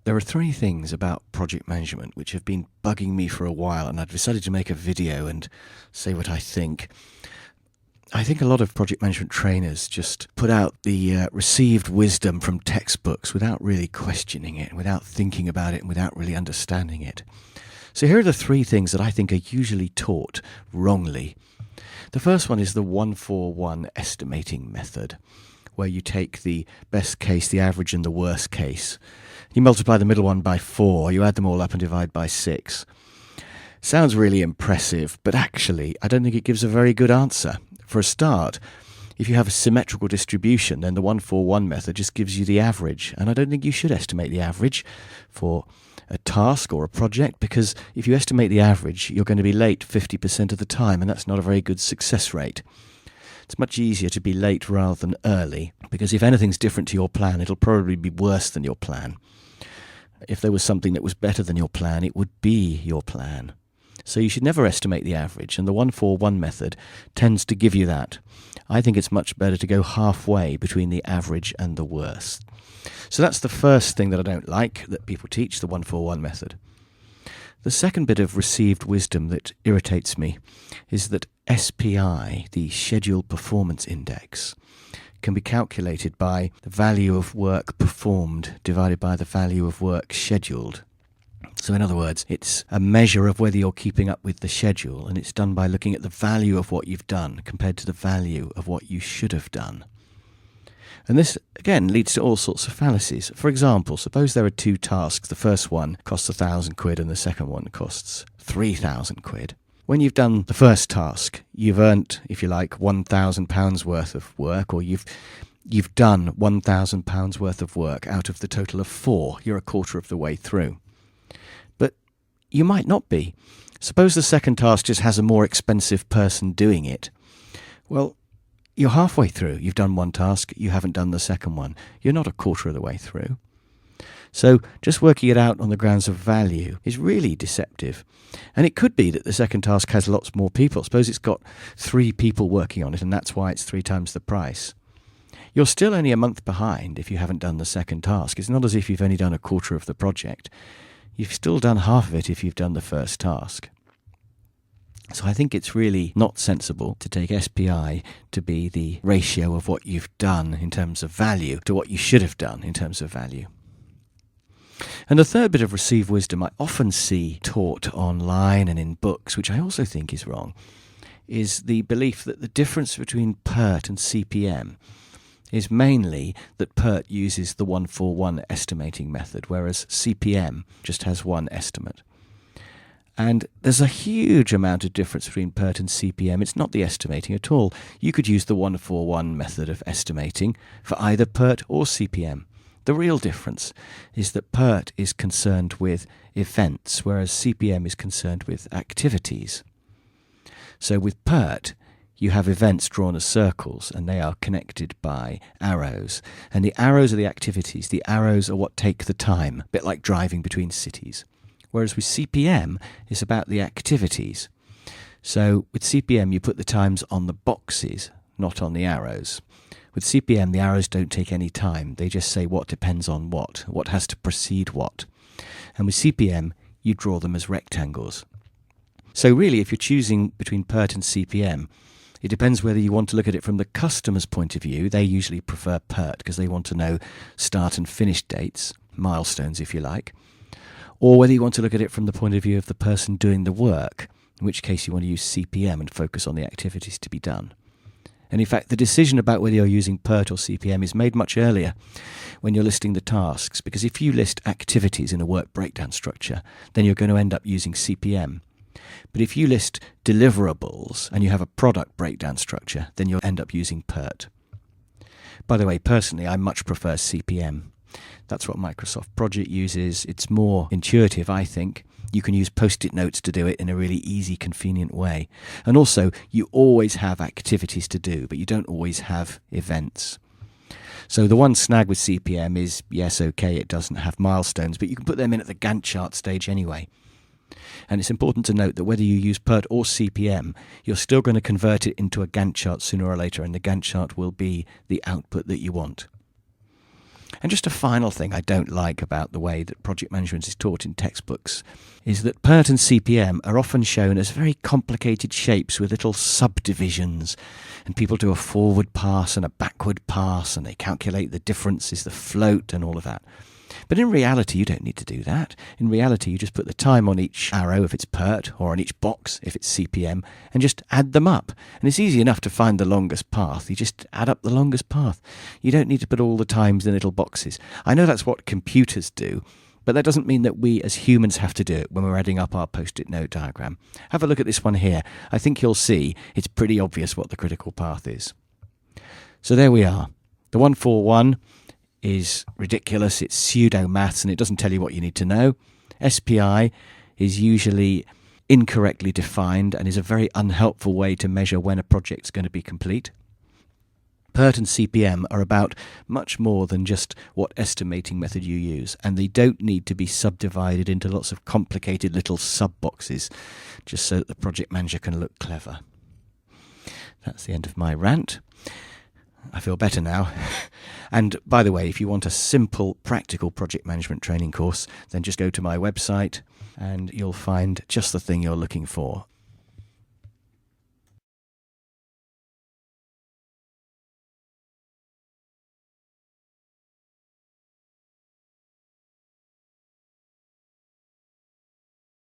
There are three things about project management which have been bugging me for a while, and I've decided to make a video and say what I think. I think a lot of project management trainers just put out the received wisdom from textbooks without really questioning it, without thinking about it, and without really understanding it. So here are the three things that I think are usually taught wrongly. The first one is the 1-4-1 estimating method, where you take the best case, the average, and the worst case. You multiply the middle one by 4, you add them all up and divide by 6. Sounds really impressive, but actually I don't think it gives a very good answer. For a start, if you have a symmetrical distribution, then the 1-4-1 method just gives you the average, and I don't think you should estimate the average for a task or a project, because if you estimate the average, you're going to be late 50% of the time, and that's not a very good success rate. It's much easier to be late rather than early, because if anything's different to your plan, it'll probably be worse than your plan. If there was something that was better than your plan, it would be your plan. So you should never estimate the average, and the 1-4-1 method tends to give you that. I think it's much better to go halfway between the average and the worst. So that's the first thing that I don't like that people teach, the 1-4-1 method. The second bit of received wisdom that irritates me is that SPI, the Scheduled Performance Index, can be calculated by the value of work performed divided by the value of work scheduled. So in other words, it's a measure of whether you're keeping up with the schedule, and it's done by looking at the value of what you've done compared to the value of what you should have done. And this, again, leads to all sorts of fallacies. For example, suppose there are two tasks. The first one costs £1,000 and the second one costs £3,000. When you've done the first task, you've earned, if you like, £1,000 worth of work, or you've done £1,000 worth of work out of the total of 4. You're a quarter of the way through. But you might not be. Suppose the second task just has a more expensive person doing it. Well, you're halfway through. You've done one task, you haven't done the second one. You're not a quarter of the way through. So just working it out on the grounds of value is really deceptive. And it could be that the second task has lots more people. Suppose it's got 3 people working on it, and that's why it's 3 times the price. You're still only a month behind if you haven't done the second task. It's not as if you've only done a quarter of the project. You've still done half of it if you've done the first task. So I think it's really not sensible to take SPI to be the ratio of what you've done in terms of value to what you should have done in terms of value. And the third bit of received wisdom I often see taught online and in books, which I also think is wrong, is the belief that the difference between PERT and CPM is mainly that PERT uses the 1-4-1 estimating method, whereas CPM just has one estimate. And there's a huge amount of difference between PERT and CPM. It's not the estimating at all. You could use the 1-4-1 method of estimating for either PERT or CPM. The real difference is that PERT is concerned with events, whereas CPM is concerned with activities. So with PERT, you have events drawn as circles, and they are connected by arrows. And the arrows are the activities. The arrows are what take the time, a bit like driving between cities. Whereas with CPM, it's about the activities. So with CPM, you put the times on the boxes, not on the arrows. With CPM, the arrows don't take any time. They just say what depends on what has to precede what. And with CPM, you draw them as rectangles. So really, if you're choosing between PERT and CPM, it depends whether you want to look at it from the customer's point of view. They usually prefer PERT because they want to know start and finish dates, milestones if you like. Or whether you want to look at it from the point of view of the person doing the work, in which case you want to use CPM and focus on the activities to be done. And in fact, the decision about whether you're using PERT or CPM is made much earlier when you're listing the tasks, because if you list activities in a work breakdown structure, then you're going to end up using CPM. But if you list deliverables and you have a product breakdown structure, then you'll end up using PERT. By the way, personally, I much prefer CPM. That's what Microsoft Project uses. It's more intuitive, I think. You can use post-it notes to do it in a really easy, convenient way. And also, you always have activities to do, but you don't always have events. So the one snag with CPM is, yes, okay, it doesn't have milestones, but you can put them in at the Gantt chart stage anyway. And it's important to note that whether you use PERT or CPM, you're still going to convert it into a Gantt chart sooner or later, and the Gantt chart will be the output that you want. And just a final thing I don't like about the way that project management is taught in textbooks is that PERT and CPM are often shown as very complicated shapes with little subdivisions, and people do a forward pass and a backward pass, and they calculate the differences, the float and all of that. But in reality, you don't need to do that. In reality, you just put the time on each arrow if it's PERT, or on each box if it's CPM, and just add them up. And it's easy enough to find the longest path. You just add up the longest path. You don't need to put all the times in little boxes. I know that's what computers do, but that doesn't mean that we as humans have to do it when we're adding up our post-it note diagram. Have a look at this one here. I think you'll see it's pretty obvious what the critical path is. So there we are. The 141 is ridiculous. It's pseudo-maths and it doesn't tell you what you need to know. SPI is usually incorrectly defined and is a very unhelpful way to measure when a project's going to be complete. PERT and CPM are about much more than just what estimating method you use, and they don't need to be subdivided into lots of complicated little sub-boxes just so that the project manager can look clever. That's the end of my rant. I feel better now. And by the way, if you want a simple, practical project management training course, then just go to my website and you'll find just the thing you're looking for.